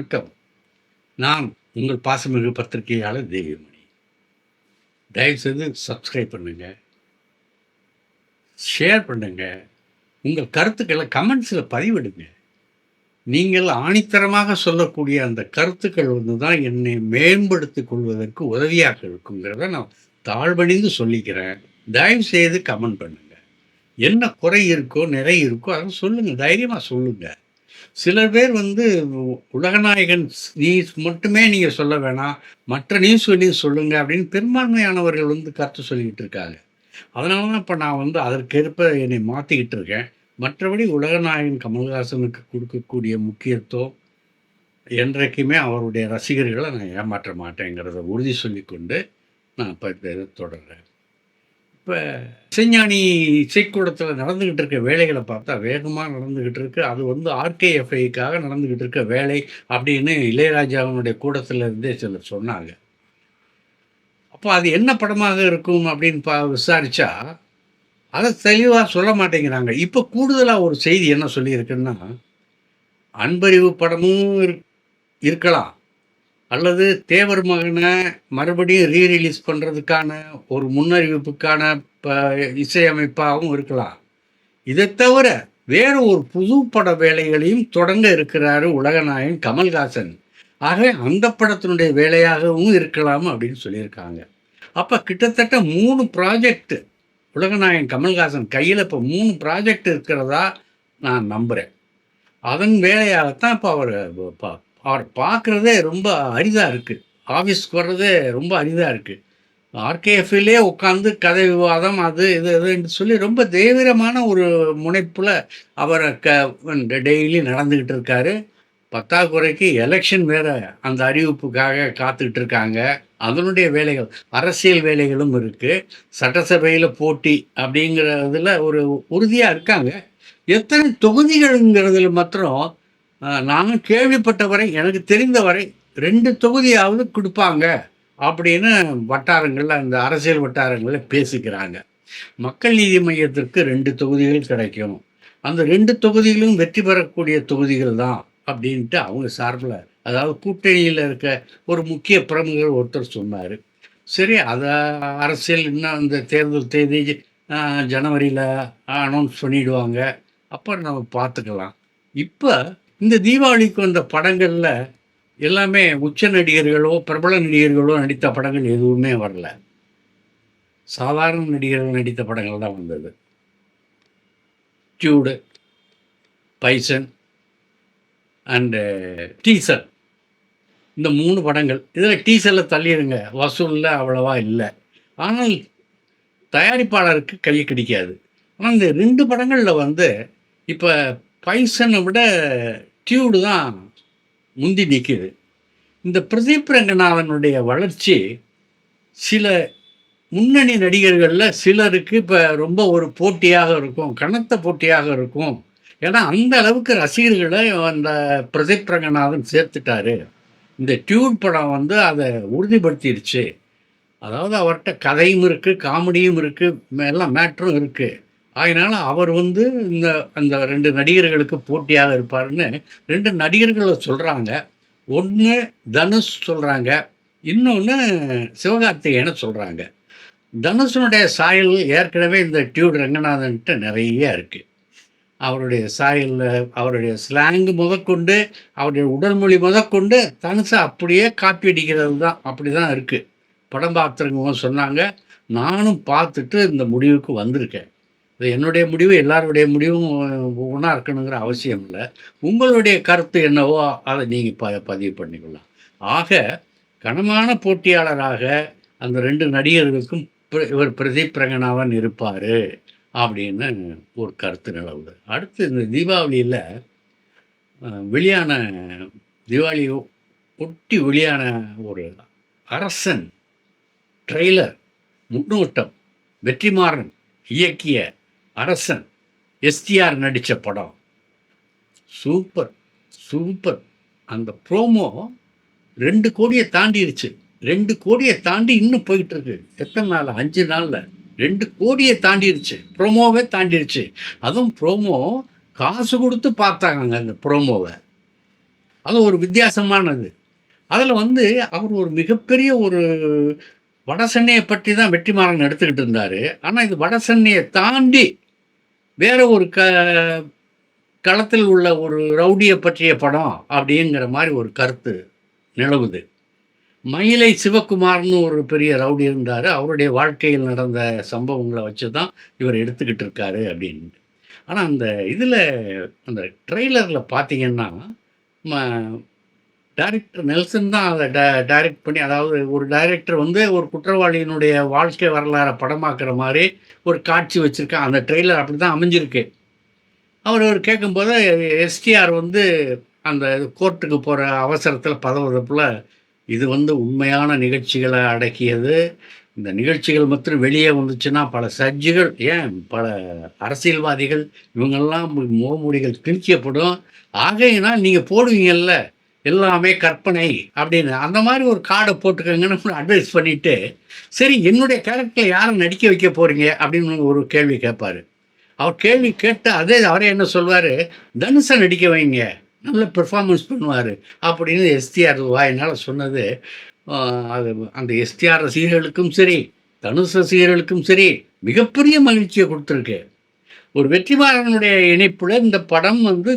வணக்கம். நான் உங்கள் பாசமிகு பத்திரிகையாளர் தேவிமணி. தயவுசெய்து சப்ஸ்கிரைப் பண்ணுங்க, ஷேர் பண்ணுங்க, உங்கள் கருத்துக்களை கமெண்ட்ஸில் பதிவிடுங்க. நீங்கள் ஆணித்தரமாக சொல்லக்கூடிய அந்த கருத்துக்கள் தான் என்னை மேம்படுத்திக் கொள்வதற்கு உதவியாக இருக்குங்கிறத நான் தாழ்வணிந்து சொல்லிக்கிறேன். தயவுசெய்து கமெண்ட் பண்ணுங்க. என்ன குறை இருக்கோ, நிறை இருக்கோ அதை சொல்லுங்கள், தைரியமாக சொல்லுங்கள். சில பேர் உலகநாயகன் நியூஸ் மட்டுமே நீங்கள் சொல்ல வேணாம், மற்ற நியூஸ்களையும் சொல்லுங்கள் அப்படின்னு பெரும்பான்மையானவர்கள் கருத்து சொல்லிக்கிட்டு இருக்காங்க. அதனால தான் இப்போ நான் அதற்கேற்ப என்னை மாற்றிக்கிட்டு இருக்கேன். மற்றபடி உலகநாயகன் கமல்ஹாசனுக்கு கொடுக்கக்கூடிய முக்கியத்துவம் என்றைக்குமே அவருடைய ரசிகர்களை நான் ஏமாற்ற மாட்டேங்கிறத உறுதி சொல்லிக்கொண்டு நான் இப்போ இதை தொடர்றேன். இப்போ இசைஞானி இசைக்கூடத்தில் நடந்துக்கிட்டு இருக்க வேலைகளை பார்த்தா வேகமாக நடந்துக்கிட்டு இருக்கு. அது ஆர்கேஎஃப்ஐக்காக நடந்துக்கிட்டு இருக்க வேலை அப்படின்னு இளையராஜாவினுடைய கூடத்தில் இருந்தே சிலர் சொன்னாங்க. அப்போ அது என்ன படமாக இருக்கும் அப்படின்னு விசாரித்தா அதை தெளிவாக சொல்ல மாட்டேங்கிறாங்க. இப்போ கூடுதலாக ஒரு செய்தி என்ன சொல்லியிருக்குன்னா, அன்பறிவு படமும் இருக்கலாம், அல்லது தேவர் மகனை மறுபடியும் ரீரிலீஸ் பண்ணுறதுக்கான ஒரு முன்னறிவிப்புக்கான இசையமைப்பாகவும் இருக்கலாம். இதை தவிர வேறு ஒரு புது பட வேலைகளையும் தொடங்க இருக்கிறாரு உலகநாயகன் கமல்ஹாசன். ஆக அந்த படத்தினுடைய வேலையாகவும் இருக்கலாம் அப்படின்னு சொல்லியிருக்காங்க. அப்போ கிட்டத்தட்ட 3 ப்ராஜெக்ட் உலகநாயகன் கமல்ஹாசன் கையில் இப்போ 3 ப்ராஜெக்ட் இருக்கிறதா நான் நம்புகிறேன். அதன் வேலையாகத்தான் இப்போ அவர் பார்க்குறதே ரொம்ப அரிதாக இருக்குது. ஆஃபீஸ்க்கு வர்றதே ரொம்ப அரிதாக இருக்குது. ஆர்கேஎஃப்லே உட்காந்து கதை விவாதம் அது இதுன்னு சொல்லி ரொம்ப தீவிரமான ஒரு முனைப்பில் அவரை டெய்லி நடந்துக்கிட்டு இருக்காரு. பத்தாக்குறைக்கு எலெக்ஷன் வேறு அந்த அறிவிப்புக்காக காத்துக்கிட்டு இருக்காங்க. அதனுடைய வேலைகள், அரசியல் வேலைகளும் இருக்குது. சட்டசபையில் போட்டி அப்படிங்கிறதுல ஒரு உறுதியாக இருக்காங்க. எத்தனை தொகுதிகள்ங்கிறதுல மாத்திரம் நான் கேள்விப்பட்ட வரை, எனக்கு தெரிந்த வரை 2 தொகுதியாவது கொடுப்பாங்க அப்படின்னு வட்டாரங்களில், அந்த அரசியல் வட்டாரங்களில் பேசிக்கிறாங்க. மக்கள் நீதி மையத்திற்கு 2 தொகுதிகள் கிடைக்கும், அந்த 2 தொகுதிகளும் வெற்றி பெறக்கூடிய தொகுதிகள் தான் அப்படின்ட்டு அவங்க சார்பில், அதாவது கூட்டணியில் இருக்க ஒரு முக்கிய பிரமுகர் ஒருத்தர் சொன்னார். சரி, அதை அரசியல் இன்னும் அந்த தேர்தல் தேதி ஜனவரியில் அனௌன்ஸ் பண்ணிவிடுவாங்க, அப்போ நம்ம பார்த்துக்கலாம். இப்போ இந்த தீபாவளிக்கு வந்த படங்களில் எல்லாமே உச்ச நடிகர்களோ பிரபல நடிகர்களோ நடித்த படங்கள் எதுவுமே வரல. சாதாரண நடிகர்கள் நடித்த படங்கள் தான் வந்தது. டியூடு, பைசன் அண்டு டீசர், இந்த 3 படங்கள். இதில் டீசரில் தள்ளிடுங்க, வசூலில் அவ்வளவா இல்லை. ஆனால் தயாரிப்பாளருக்கு கை கிடைக்காது. ஆனால் இந்த 2 படங்களில் இப்போ பைசனை விட டியூடு தான் முந்தி நிற்கிது. இந்த பிரதீப் ரங்கநாதனுடைய வளர்ச்சி சில முன்னணி நடிகர்களில் சிலருக்கு இப்போ ரொம்ப ஒரு போட்டியாக இருக்கும், கனத்த போட்டியாக இருக்கும். ஏன்னா அந்த அளவுக்கு ரசிகர்களை அந்த பிரதீப் ரங்கநாதன் சேர்த்துட்டாரு. இந்த டியூட் படம் அதை உறுதிப்படுத்திடுச்சு. அதாவது அவர்கிட்ட கதையும் இருக்குது, காமெடியும் இருக்குது, எல்லாம் மேட்டரும் இருக்குது. அதனால் அவர் இந்த அந்த 2 நடிகர்களுக்கு போட்டியாக இருப்பார்னு 2 நடிகர்களை சொல்கிறாங்க. ஒன்று தனுஷ் சொல்கிறாங்க, இன்னொன்று சிவகார்த்திகேயனை சொல்கிறாங்க. தனுஷனுடைய சாயல் ஏற்கனவே இந்த டியூட் ரங்கநாதன்கிட்ட நிறைய இருக்குது. அவருடைய சாயல், அவருடைய ஸ்லாங்கு முதற்கொண்டு, அவருடைய உடல் மொழி முதற்கொண்டு தனுஷை அப்படியே காப்பி அடிக்கிறது தான், அப்படி தான் இருக்குது. படம் பார்த்துருங்க சொன்னாங்க. நானும் பார்த்துட்டு இந்த முடிவுக்கு வந்திருக்கேன். இது என்னுடைய முடிவு, எல்லாருடைய முடிவும் ஒன்றா இருக்கணுங்கிற அவசியம் இல்லை. உங்களுடைய கருத்து என்னவோ அதை நீங்கள் பதிவு பண்ணிக்கலாம். ஆக கனமான போட்டியாளராக அந்த 2 நடிகர்களுக்கும் இவர் பிரதீப் ரங்கநாதன் இருப்பார் அப்படின்னு ஒரு கருத்து நிலவுது. அடுத்து இந்த தீபாவளியில் வெளியான, தீபாவளி ஒட்டி வெளியான ஒரு அரசன் ட்ரெய்லர் முன்னோட்டம், வெற்றிமாறன் இயக்கிய அரசன், எஸ்டிஆர் நடித்த படம் சூப்பர் சூப்பர். அந்த ப்ரோமோ 2 கோடியை தாண்டிடுச்சு. 2 கோடியை தாண்டி இன்னும் போயிட்டுருக்கு. எத்தனை நாள்? 5 நாளில் 2 கோடியை தாண்டிடுச்சு. ப்ரோமோவே தாண்டிடுச்சு. அதுவும் ப்ரோமோ காசு கொடுத்து பார்த்தாங்க அந்த ப்ரோமோவை. அது ஒரு வித்தியாசமானது. அதில வந்து அவர் ஒரு மிகப்பெரிய ஒரு வடசென்னைய பற்றி தான் வெற்றிமாறன் எடுத்துக்கிட்டு இருந்தாரு. ஆனா இது வடசென்னைய தாண்டி வேற ஒரு களத்தில் உள்ள ஒரு ரவுடிய பற்றிய படம் அப்படிங்கிற மாரி ஒரு கருத்து நிலவுது. மயிலை சிவகுமார்ன்னு ஒரு பெரிய ரவுடி இருந்தாரு. அவருடைய வாழ்க்கையில் நடந்த சம்பவங்கள வச்சு தான் இவர் எடுத்துக்கிட்டு இருக்காரு அப்படின்னு. ஆனா அந்த இதுல அந்த ட்ரெய்லர்ல பார்த்தீங்கன்னா, ம டைரக்டர் நெல்சன் தான் அத டைரக்ட் பண்ணி அதாவது ஒரு டைரக்டர் வந்து ஒரு குற்றவாளியினுடைய வாழ்க்கை வரலாற படமாக்குற மாரி ஒரு காட்சி வச்சிருக்கான். அந்த ட்ரெய்லர் அப்படிதான் அமைஞ்சிருக்கு. அவரு கேட்கும்போது எஸ்டிஆர் வந்து அந்த கோர்ட்டுக்கு போற அவசரத்தில பதபதப்புல, இது வந்து உண்மையான நிகழ்ச்சிகள அடக்கியது. இந்த நிகழ்ச்சிகள் மாத்திரம் வெளியே வந்துச்சுன்னா, பல சர்ச்சைகள் ஏன் பல அரசியல்வாதிகள் இவங்கெல்லாம் முகமூடிகள் கிழிக்கப்படும். ஆகையினால் நீங்க போடுவீங்கல்ல, எல்லாமே கற்பனை அப்படின்னு. அந்த மாரி ஒரு கார்ட போட்டுக்கங்கன்னு அட்வைஸ் பண்ணிட்டு, சரி என்னுடைய கேரக்டர்ல யார நடிக்க வைக்க போறீங்க? அப்படின்னு ஒரு கேள்வி கேட்பாரு. அவர் கேள்வி கேட்டு அவரே என்ன சொல்வாரு, "தனுஷ நடிக்க வைங்க. நல்ல பெர்ஃபார்மன்ஸ் பண்ணுவாரு." அப்படின்னு எஸ்டிஆர் வாயினால சொன்னது, அ அது அந்த எஸ்டிஆர் ரசிகர்களுக்கும் சரி, தனுஷ் ரசிகர்களுக்கும் சரி, மிகப்பெரிய மகிழ்ச்சிய குடுத்திருக்கு. ஒரு வெற்றிமாறனுடைய இணைப்புல இந்த படம் வந்து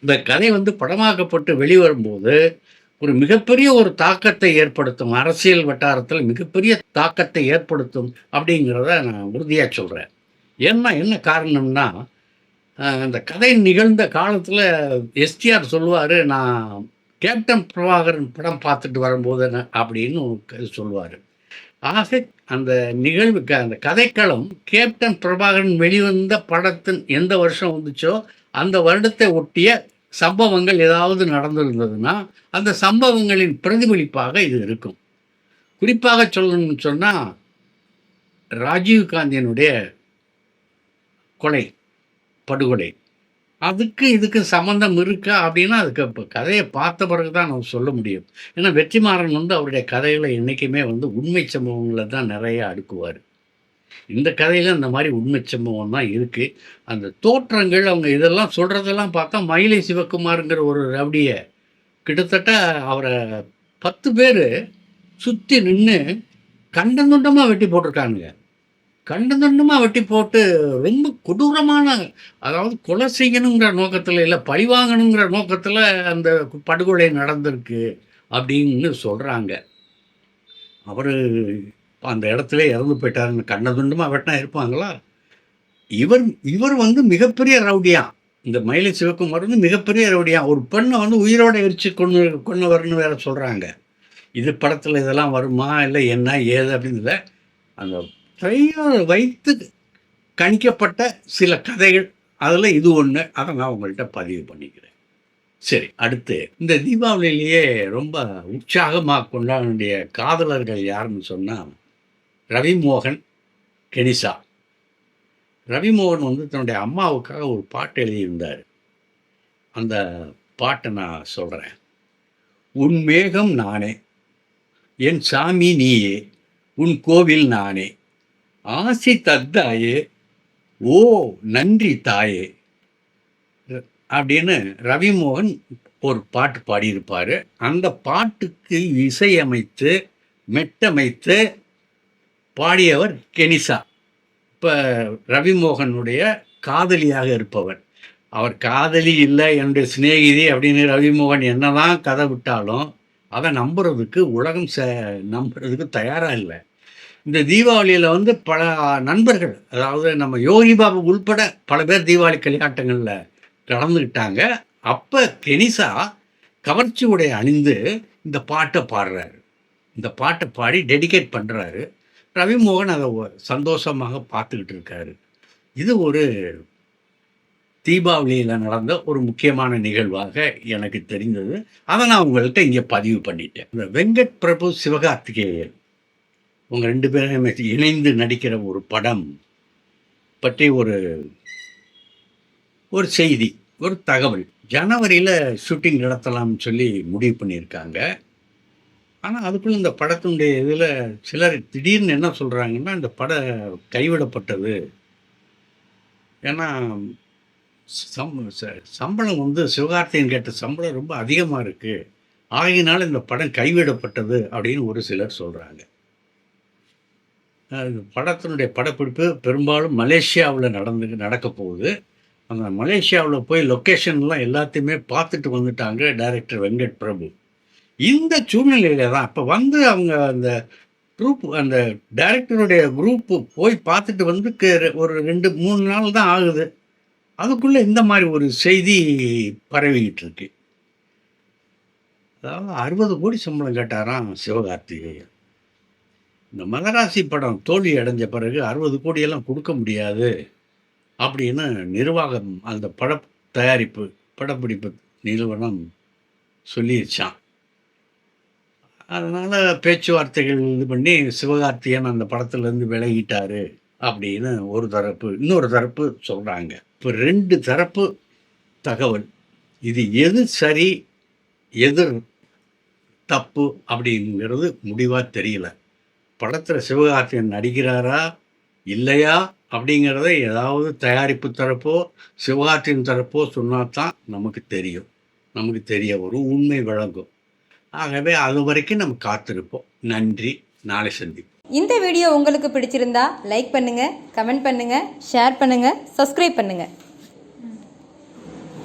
இந்த கதை வந்து படமாக்கப்பட்டு வெளிவரும்போது, ஒரு மிகப்பெரிய ஒரு தாக்கத்தை ஏற்படுத்தும். அரசியல் வட்டாரத்தில மிகப்பெரிய தாக்கத்தை ஏற்படுத்தும் அப்படிங்கிறத நான் உறுதியா சொல்றேன். ஏன்னா என்ன காரணம்னா, அந்த கதை நிகழ்ந்த காலத்தில எஸ்டிஆர் சொல்லுவாரு, "நான் கேப்டன் பிரபாகரன் படம் பார்த்துட்டு வரும்போது அப்படின்னு சொல்லுவாரு. ஆக அந்த நிகழ்வு அந்த கதைக்களம் கேப்டன் பிரபாகரன் வெளிவந்த படத்தின் எந்த வருஷம் வந்துச்சோ, அந்த வருடத்தை ஒட்டிய சம்பவங்கள் ஏதாவது நடந்திருந்ததுன்னா, அந்த சம்பவங்களின் பிரதிபலிப்பாக இது இருக்கும். குறிப்பாக சொல்லணும்னு சொன்னா, ராஜீவ் காந்தியினுடைய கொலை, படுகொலை. அதுக்கு இதுக்கு சம்மந்தம் இருக்கா அப்படின்னா, அதுக்கு இப்ப கதைய பார்த்த பிறகு தான் நம்ம சொல்ல முடியும். ஏன்னா வெற்றிமாறன் வந்து அவருடைய கதைகள என்னைக்குமே வந்து உண்மை சம்பவங்கள தான் நெறைய அடுக்குவாரு. இந்த கதையில அந்த மாரி உண்மை சம்பவம் தான் இருக்கு. அந்த தோற்றங்கள் அவங்க இதெல்லாம் சொல்றதெல்லாம் பார்த்தா, மயிலை சிவகுமார்ங்கிற ஒரு ரவுடிய கிட்டத்தட்ட அவர 10 பேரு சுத்தி நின்னு கண்டம் துண்டமா வெட்டி போட்டுருக்கானுங்க. கண்டம் துண்டமா வெட்டி போட்டு ரொம்ப கொடூரமான அதாவது கொலை செய்யணுங்கிற நோக்கத்துல இல்ல, பழிவாங்கணுங்கிற நோக்கத்துல அந்த படுகொலை நடந்திருக்கு அப்படின்னு சொல்றாங்க. அவரு அந்த இடத்திலேயே இறந்து போயிட்டாருன்னு கண்டம் துண்டமா வெட்டினா இருப்பாங்களா? இவர் இவர் வந்து மிகப்பெரிய ரவுடியாம். இந்த மயிலை சிவகுமார் வந்து மிகப்பெரிய ரவுடியாம். ஒரு பெண்ண வந்து உயிரோட எரிச்சு கொன்னவர்ன்னு வேற சொல்றாங்க. இது படத்துல இதெல்லாம் வருமா? இல்ல என்ன? ஏது? அப்படின்னு இல்ல. அந்த ட்ரெய்லர வைத்து கணிக்கப்பட்ட சில கதைகள். அதுல இது ஒண்ணு. அத நான் உங்கள்ட்ட பதிவு பண்ணிக்கிறேன். சரி, அடுத்து இந்த தீபாவளியிலேயே ரொம்ப உற்சாகமா கொண்டாட வேண்டிய காதலர்கள் யாருன்னு சொன்னா, ரவிமோகன், கெனிசா. ரவிமோகன் வந்து தன்னுடைய அம்மாவுக்காக ஒரு பாட்டு எழுதியிருந்தாரு. அந்த பாட்ட நான் சொல்றேன். "உன் மேகம் நானே, என் சாமி நீயே, உன் கோவில் நானே, ஆசி தந்தாயே, ஓ நன்றி தாயே" அப்படின்னு ரவிமோகன் ஒரு பாட்டு பாடியிருப்பாரு. அந்த பாட்டுக்கு இசையமைத்து, மெட்டமைத்து பாடியவர் கெனிசா. இப்ப ரவிமோகனுடைய காதலியாக இருப்பவர். அவர் காதலி இல்ல, என்னுடைய சிநேகிதி அப்படின்னு ரவிமோகன் என்னதான் கதை விட்டாலும், அத நம்புறதுக்கு உலகம் நம்புறதுக்கு தயாரா இல்ல. இந்த தீபாவளியில வந்து பல நண்பர்கள், அதாவது நம்ம யோகி பாபு உள்பட பல பேர் தீபாவளி களியாட்டங்கள்ல கலந்துக்கிட்டாங்க. அப்ப கெனிசா கவர்ச்சி உடை அணிந்து இந்த பாட்ட பாடுறாரு. இந்த பாட்ட பாடி டெடிகேட் பண்றாரு. ரவிமோகன் அத சந்தோஷமாக பார்த்துக்கிட்டு இருக்காரு. இது ஒரு தீபாவளியில நடந்த ஒரு முக்கியமான நிகழ்வாக எனக்கு தெரிந்தது. அத நான் உங்கள்ட்ட இங்க பதிவு பண்ணிட்டேன். இந்த வெங்கட் பிரபு, சிவகார்த்திகேயன் உங்க 2 பேரும் இணைந்து நடிக்கிற ஒரு படம் பற்றி ஒரு ஒரு செய்தி, ஒரு தகவல். ஜனவரியில ஷூட்டிங் நடத்தலாம்னு சொல்லி முடிவு பண்ணியிருக்காங்க. ஆனா, அதுக்குள்ள இந்த படத்தினுடைய இதுல சிலர் திடீர்னு என்ன சொல்றாங்கன்னா, இந்த படம் கைவிடப்பட்டது. ஏன்னா, சம்பளம் வந்து சிவகார்த்திகேயன் கேட்ட சம்பளம் ரொம்ப அதிகமாக இருக்குது, ஆகையினால இந்த படம் கைவிடப்பட்டது அப்படின்னு ஒரு சிலர் சொல்கிறாங்க. படத்தினுடைய படப்பிடிப்பு பெரும்பாலும் மலேசியாவில் நடக்க போகுது. அந்த மலேசியாவில் போய் லொக்கேஷன்லாம் எல்லாத்தையுமே பார்த்துட்டு வந்துட்டாங்க டைரக்டர் வெங்கட் பிரபு. இந்த சூழ்நிலையில தான் அப்போ வந்து அவங்க அந்த அந்த டைரக்டருடைய குரூப்பு போய் பார்த்துட்டு வந்து ஒரு 2-3 நாள் தான் ஆகுது. அதுக்குள்ளே இந்த மாதிரி ஒரு செய்தி பரவிக்கிட்டு இருக்கு. அதாவது 60 கோடி சம்பளம் கேட்டாராம் சிவகார்த்திகேயன். இந்த மதராசி படம் தோல்வி அடைஞ்ச பிறகு 60 கோடியெல்லாம் கொடுக்க முடியாது அப்படின்னு நிர்வாகம், அந்த தயாரிப்பு படப்பிடிப்பு நிறுவனம் சொல்லிருச்சான். அதனால் பேச்சுவார்த்தைகள் இது பண்ணி சிவகார்த்திகேயன் அந்த படத்துலேருந்து விலகிட்டாரு அப்படின்னு ஒரு தரப்பு, இன்னொரு தரப்பு சொல்கிறாங்க. இப்போ 2 தரப்பு தகவல். இது எது சரி எது தப்பு அப்படிங்கிறது முடிவாக தெரியல. படத்தில் சிவகார்த்திகேயன் நடிக்கிறாரா இல்லையா அப்படிங்கிறத ஏதாவது தயாரிப்பு தரப்போ சிவகார்த்திகேயன் தரப்போ சொன்னால் தான் நமக்கு தெரியும், நமக்கு தெரிய வரும், உண்மை விளங்கும். ஆகவே அது வரைக்கும் நம்ம காத்திருப்போம். நன்றி, நாளை சந்திப்போம். இந்த வீடியோ உங்களுக்கு பிடிச்சிருந்தா லைக் பண்ணுங்கள், கமெண்ட் பண்ணுங்கள், ஷேர் பண்ணுங்கள், சப்ஸ்கிரைப் பண்ணுங்கள்.